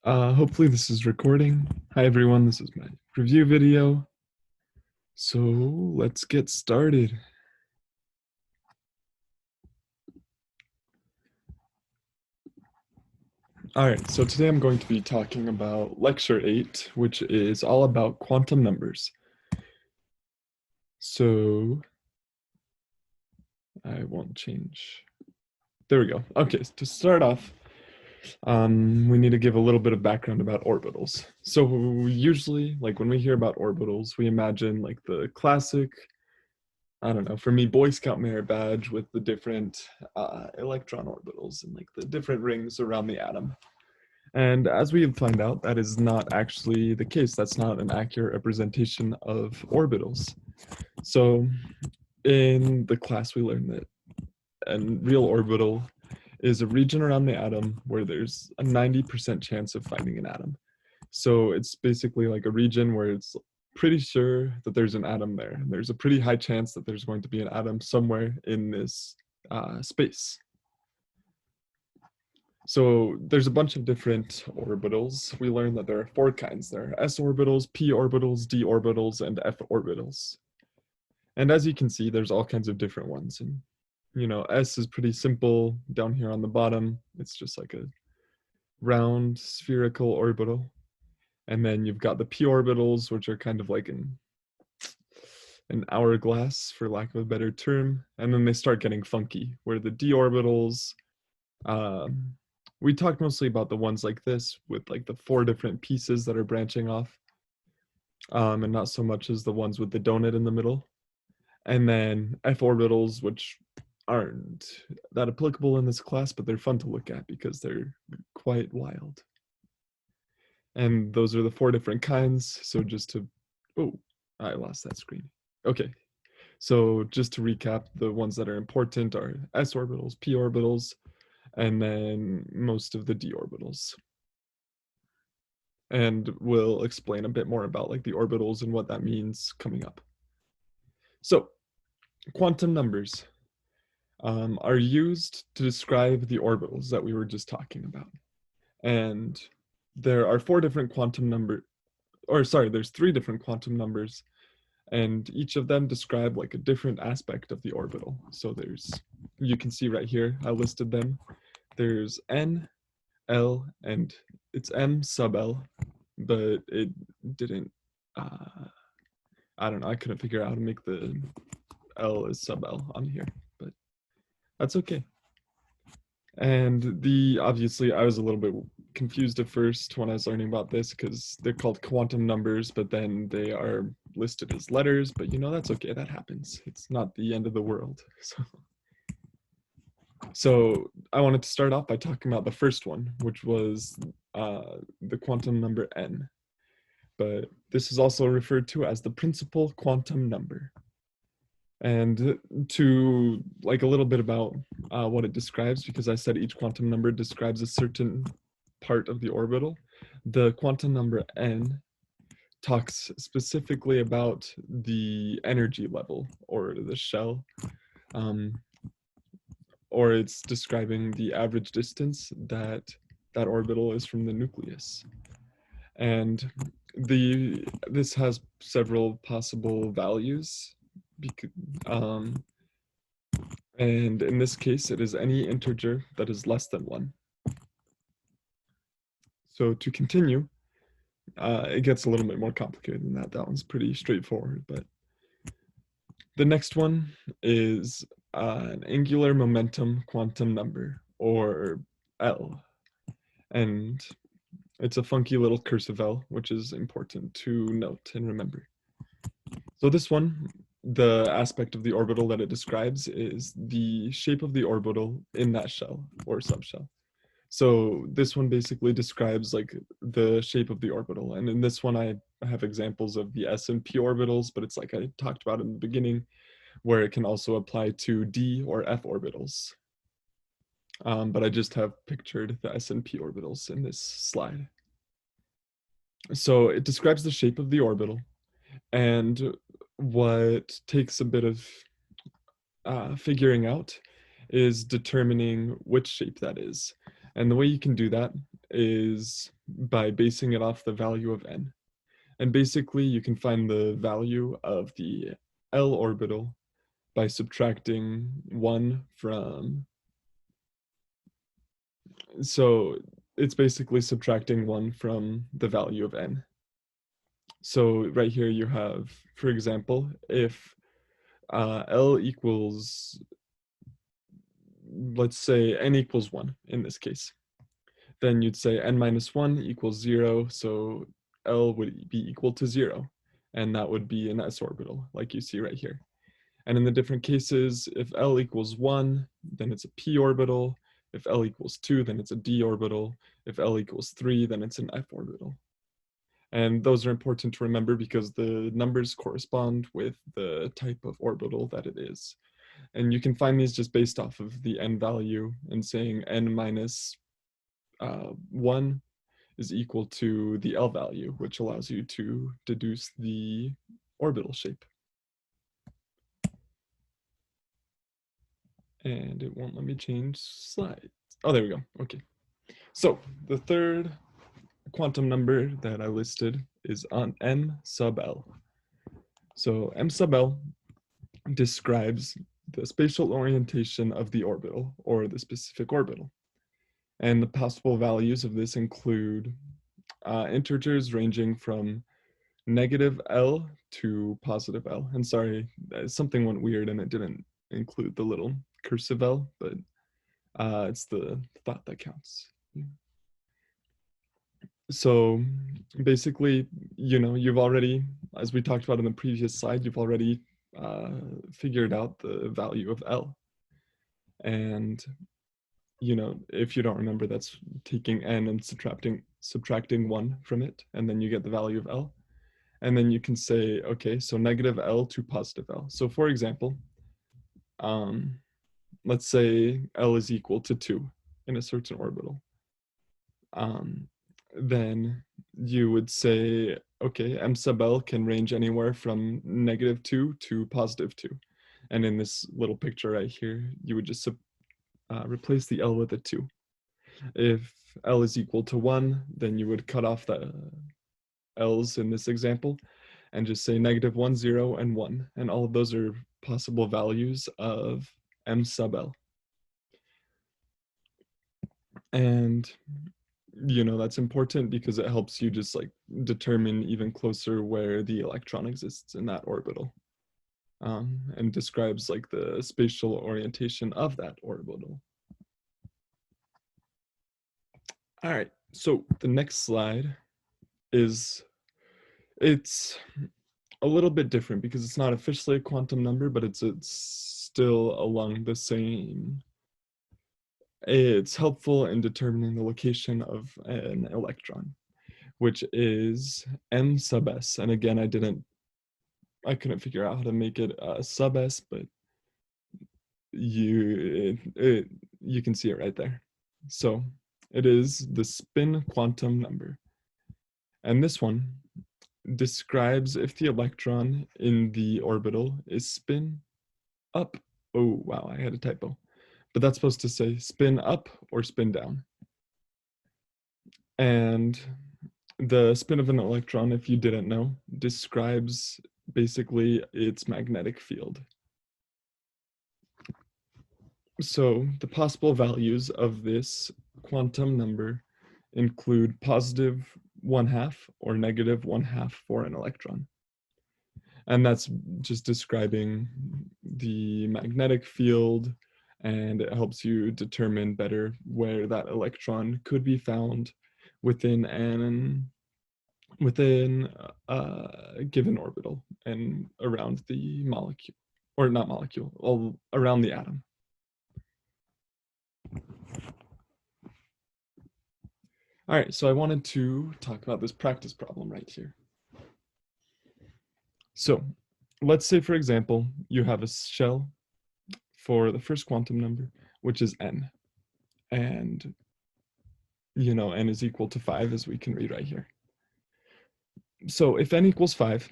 Hopefully this is recording. Hi everyone, this is my review video. So let's get started. Alright, so today I'm going to be talking about Lecture 8, which is all about quantum numbers. So I won't change. There we go. Okay, to start off, we need to give a little bit of background about orbitals. So usually, like when we hear about orbitals, we imagine like the classic, I don't know, for me, Boy Scout merit badge with the different electron orbitals and like the different rings around the atom. And as we find out, that is not actually the case. That's not an accurate representation of orbitals. So in the class, we learned that a real orbital is a region around the atom where there's a 90% chance of finding an atom. So it's basically like a region where it's pretty sure that there's an atom there. And there's a pretty high chance that there's going to be an atom somewhere in this space. So there's a bunch of different orbitals. We learned that there are 4 kinds. There are s orbitals, p orbitals, d orbitals, and f orbitals. And as you can see, there's all kinds of different ones. And s is pretty simple down here on the bottom. It's just like a round spherical orbital. And then you've got the p orbitals, which are kind of like an hourglass, for lack of a better term. And then they start getting funky, where the d orbitals, we talked mostly about the ones like this with like the 4 different pieces that are branching off, and not so much as the ones with the donut in the middle. And then f orbitals, which aren't that applicable in this class, but they're fun to look at because they're quite wild. And those are the 4 different kinds. So just to, oh, I lost that screen. Okay, so just to recap, the ones that are important are s orbitals, p orbitals, and then most of the d orbitals. And we'll explain a bit more about like the orbitals and what that means coming up. So quantum numbers are used to describe the orbitals that we were just talking about. And there are 4 different quantum number, or sorry, there's 3 different quantum numbers, and each of them describe like a different aspect of the orbital. So there's, you can see right here, I listed them. There's n, l, and it's m sub l, but it didn't, I don't know, I couldn't figure out how to make the l as sub l on here, but that's okay. And obviously I was a little bit confused at first when I was learning about this because they're called quantum numbers, but then they are listed as letters, but that's okay, that happens. It's not the end of the world. So I wanted to start off by talking about the first one, which was the quantum number n. But this is also referred to as the principal quantum number. And to like a little bit about what it describes, because I said each quantum number describes a certain part of the orbital, the quantum number n talks specifically about the energy level or the shell, or it's describing the average distance that orbital is from the nucleus. And this has several possible values, and in this case it is any integer that is less than 1. So to continue, it gets a little bit more complicated than that. That one's pretty straightforward, but the next one is an angular momentum quantum number, or L. And it's a funky little cursive L, which is important to note and remember. So this one, the aspect of the orbital that it describes is the shape of the orbital in that shell or subshell. So this one basically describes like the shape of the orbital. And in this one, I have examples of the s and p orbitals, but it's like I talked about in the beginning, where it can also apply to d or f orbitals. But I just have pictured the s and p orbitals in this slide. So it describes the shape of the orbital, and what takes a bit of figuring out is determining which shape that is. And the way you can do that is by basing it off the value of n. And basically, you can find the value of the L orbital by subtracting 1 from... So it's basically subtracting 1 from the value of n. So right here you have, for example, if L equals, let's say n equals 1 in this case, then you'd say n minus 1 equals 0, so L would be equal to 0, and that would be an s orbital, like you see right here. And in the different cases, if L equals 1, then it's a p orbital. If L equals 2, then it's a d orbital. If L equals 3, then it's an f orbital. And those are important to remember because the numbers correspond with the type of orbital that it is. And you can find these just based off of the n value and saying n minus 1 is equal to the L value, which allows you to deduce the orbital shape. And it won't let me change slides. Oh, there we go. Okay. So the third quantum number that I listed is on m sub L. So m sub L describes the spatial orientation of the orbital or the specific orbital. And the possible values of this include integers ranging from negative L to positive L. And sorry, something went weird and it didn't include the little cursive L, but it's the thought that counts. So basically, you've already, as we talked about in the previous slide, you've already figured out the value of L. And, if you don't remember, that's taking n and subtracting 1 from it, and then you get the value of L. And then you can say, okay, so negative L to positive L. So for example, let's say L is equal to 2 in a certain orbital. Then you would say, okay, m sub L can range anywhere from negative 2 to positive 2. And in this little picture right here, you would just replace the L with a 2. If L is equal to 1, then you would cut off the L's in this example and just say negative 1, 0, and 1. And all of those are possible values of m sub L. And that's important because it helps you just like determine even closer where the electron exists in that orbital, and describes like the spatial orientation of that orbital. All right, so the next slide it's a little bit different because it's not officially a quantum number, but it's still along the same. It's helpful in determining the location of an electron, which is n sub s. And again, I couldn't figure out how to make it sub s, but you can see it right there. So it is the spin quantum number. And this one describes if the electron in the orbital is spin up. Oh, wow, I had a typo. But that's supposed to say spin up or spin down. And the spin of an electron, if you didn't know, describes basically its magnetic field. So the possible values of this quantum number include positive 1/2 or negative 1/2 for an electron. And that's just describing the magnetic field, and it helps you determine better where that electron could be found within a given orbital and around the molecule, or not molecule, all around the atom. All right, so I wanted to talk about this practice problem right here. So let's say, for example, you have a shell for the first quantum number, which is n. And, n is equal to 5, as we can read right here. So if n equals 5,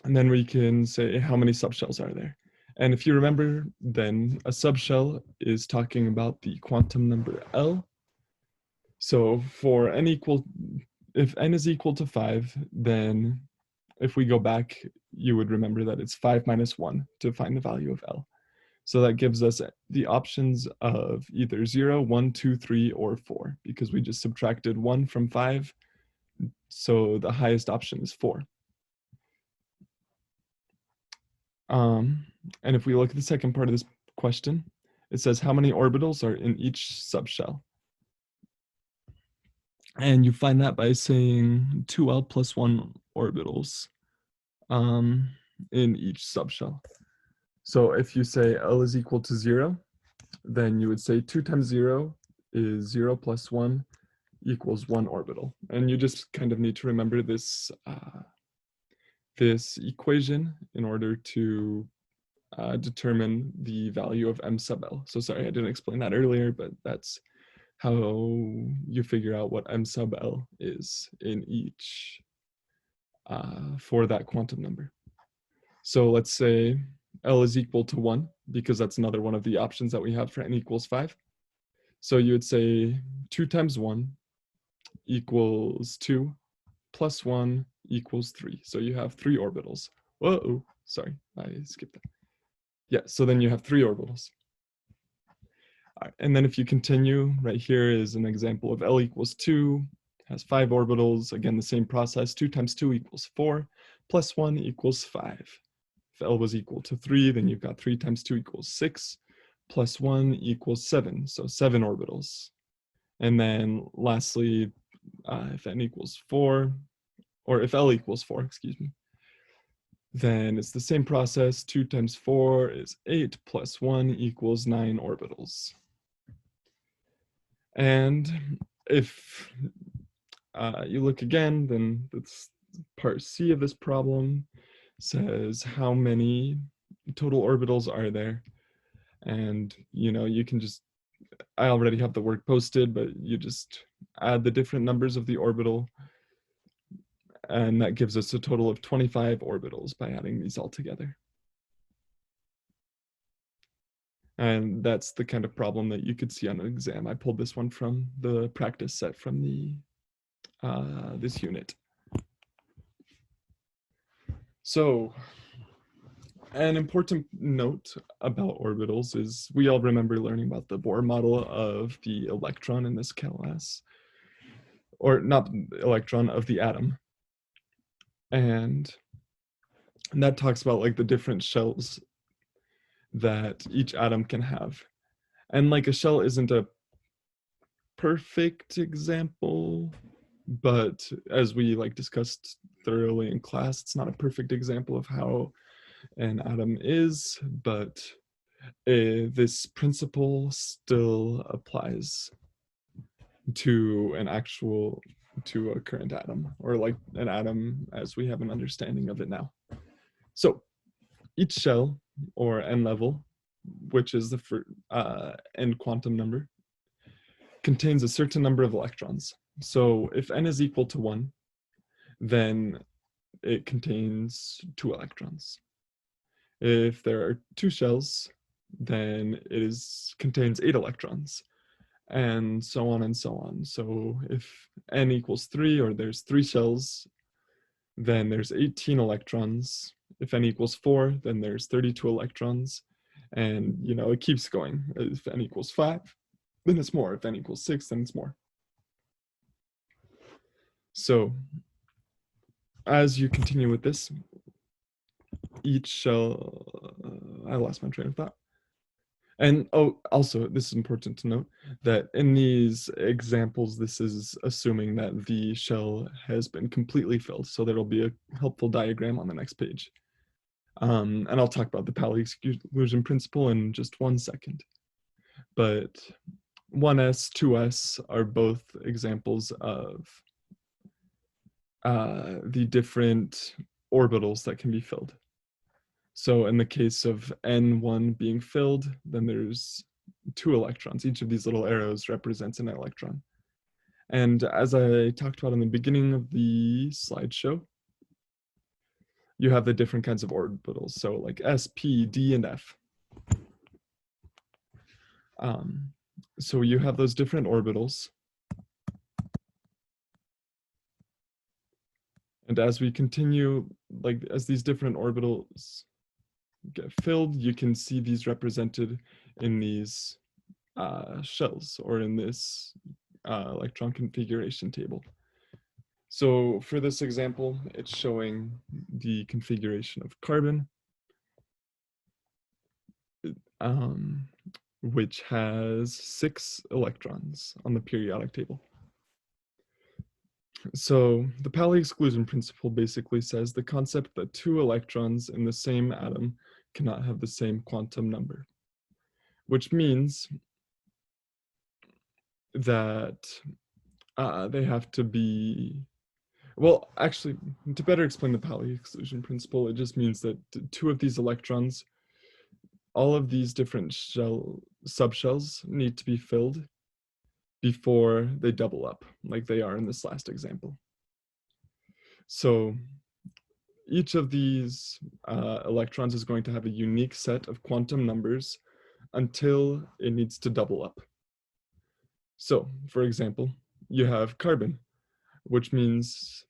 and then we can say how many subshells are there. And if you remember, then a subshell is talking about the quantum number L. So for if n is equal to 5, then if we go back, you would remember that it's 5 minus 1 to find the value of L. So that gives us the options of either 0, 1, 2, 3, or 4, because we just subtracted 1 from 5. So the highest option is 4. And if we look at the second part of this question, it says how many orbitals are in each subshell? And you find that by saying 2L plus 1 orbitals in each subshell. So if you say L is equal to 0, then you would say 2 times 0 is 0 plus 1 equals 1 orbital. And you just kind of need to remember this, this equation in order to determine the value of m sub L. So sorry, I didn't explain that earlier, but that's how you figure out what m sub L is in each for that quantum number. So let's say L is equal to 1, because that's another one of the options that we have for n equals 5. So you would say 2 times 1 equals 2 plus 1 equals 3. So you have 3 orbitals. Whoa, sorry, I skipped that. Yeah, so then you have 3 orbitals. All right, and then if you continue, right here is an example of L equals 2, has 5 orbitals. Again, the same process, 2 times 2 equals 4, plus 1 equals 5. If L was equal to 3, then you've got 3 times 2 equals 6, plus 1 equals 7, so 7 orbitals. And then lastly, if n equals 4, or if L equals 4, excuse me, then it's the same process. 2 times 4 is 8, plus 1 equals 9 orbitals. And if you look again, then that's part C of this problem, says how many total orbitals are there. And you can just, I already have the work posted, but you just add the different numbers of the orbital, and that gives us a total of 25 orbitals by adding these all together. And that's the kind of problem that you could see on an exam. I pulled this one from the practice set from the this unit. So an important note about orbitals is we all remember learning about the Bohr model of the electron in this class, or not electron, of the atom. And that talks about like the different shells that each atom can have. And like a shell isn't a perfect example, but as we like discussed thoroughly in class, it's not a perfect example of how an atom is, but this principle still applies to a current atom, or like an atom as we have an understanding of it now. So each shell, or n level, which is the n quantum number, contains a certain number of electrons. So if n is equal to 1, then it contains 2 electrons. If there are 2 shells, then it contains 8 electrons, and so on and so on. So if n equals 3, or there's 3 shells, then there's 18 electrons. If n equals 4, then there's 32 electrons. And it keeps going. If n equals 5, then it's more. If n equals 6, then it's more. So as you continue with this, each shell, I lost my train of thought. And also, this is important to note that in these examples, this is assuming that the shell has been completely filled. So there'll be a helpful diagram on the next page. And I'll talk about the Pauli exclusion principle in just 1 second. But 1s, 2s are both examples of the different orbitals that can be filled. So in the case of n1 being filled, then there's 2 electrons. Each of these little arrows represents an electron. And as I talked about in the beginning of the slideshow, you have the different kinds of orbitals. So like s, p, d, and f. So you have those different orbitals. And as we continue, like as these different orbitals get filled, you can see these represented in these shells or in this electron configuration table. So for this example, it's showing the configuration of carbon, which has 6 electrons on the periodic table. So the Pauli exclusion principle basically says the concept that 2 electrons in the same atom cannot have the same quantum number, which means that they have to be, well, actually, to better explain the Pauli exclusion principle, it just means that 2 of these electrons, all of these different subshells need to be filled before they double up, like they are in this last example. So each of these electrons is going to have a unique set of quantum numbers until it needs to double up. So, for example, you have carbon, which means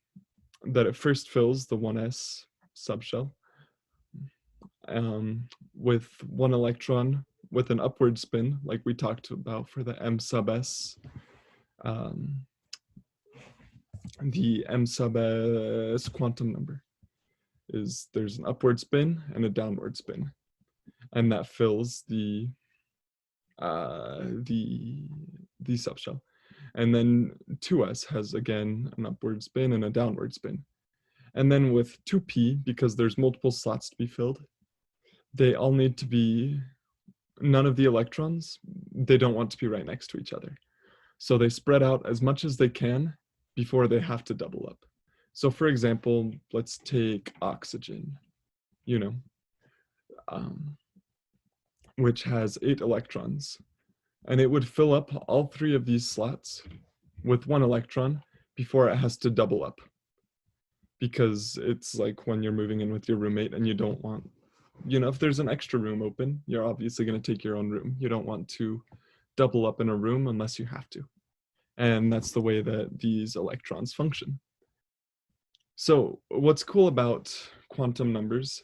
that it first fills the 1s subshell with 1 electron with an upward spin, like we talked about for the m sub s. The m sub s quantum number is there's an upward spin and a downward spin, and that fills the subshell. And then 2s has again an upward spin and a downward spin. And then with 2p, because there's multiple slots to be filled, they all need to be, none of the electrons, they don't want to be right next to each other. So they spread out as much as they can before they have to double up. So for example, let's take oxygen, which has 8 electrons. And it would fill up all 3 of these slots with 1 electron before it has to double up. Because it's like when you're moving in with your roommate and you don't want, if there's an extra room open, you're obviously going to take your own room. You don't want to double up in a room unless you have to. And that's the way that these electrons function. So what's cool about quantum numbers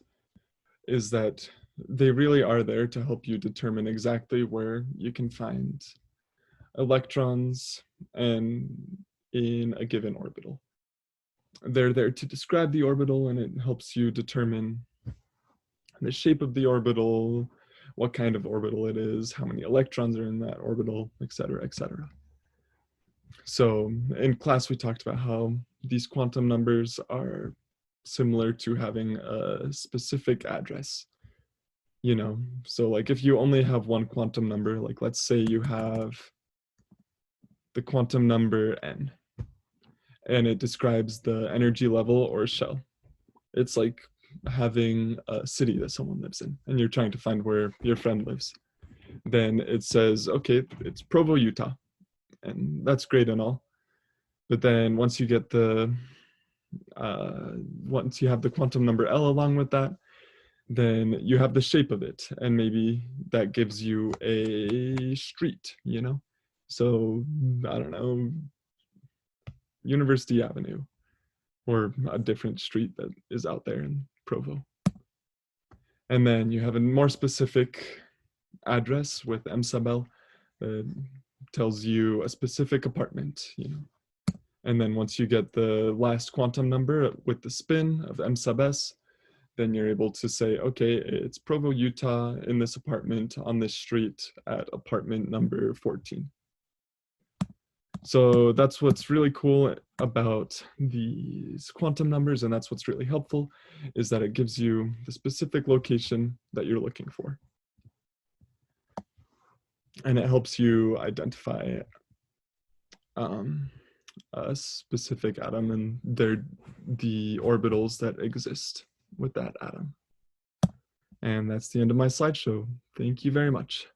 is that they really are there to help you determine exactly where you can find electrons and in a given orbital. They're there to describe the orbital, and it helps you determine the shape of the orbital, what kind of orbital it is, how many electrons are in that orbital, etc., etc. So in class, we talked about how these quantum numbers are similar to having a specific address. So like if you only have one quantum number, like let's say you have the quantum number n, and it describes the energy level or shell. It's like having a city that someone lives in, and you're trying to find where your friend lives. Then it says, okay, it's Provo, Utah, and that's great and all. But then once you get once you have the quantum number L along with that, then you have the shape of it, and maybe that gives you a street, So, I don't know, University Avenue, or a different street that is out there in Provo. And then you have a more specific address with M sub L that tells you a specific apartment, And then once you get the last quantum number with the spin of M sub S, then you're able to say, okay, it's Provo, Utah, in this apartment on this street at apartment number 14. So that's what's really cool about these quantum numbers, and that's what's really helpful, is that it gives you the specific location that you're looking for. And it helps you identify a specific atom and the orbitals that exist with that atom. And that's the end of my slideshow. Thank you very much.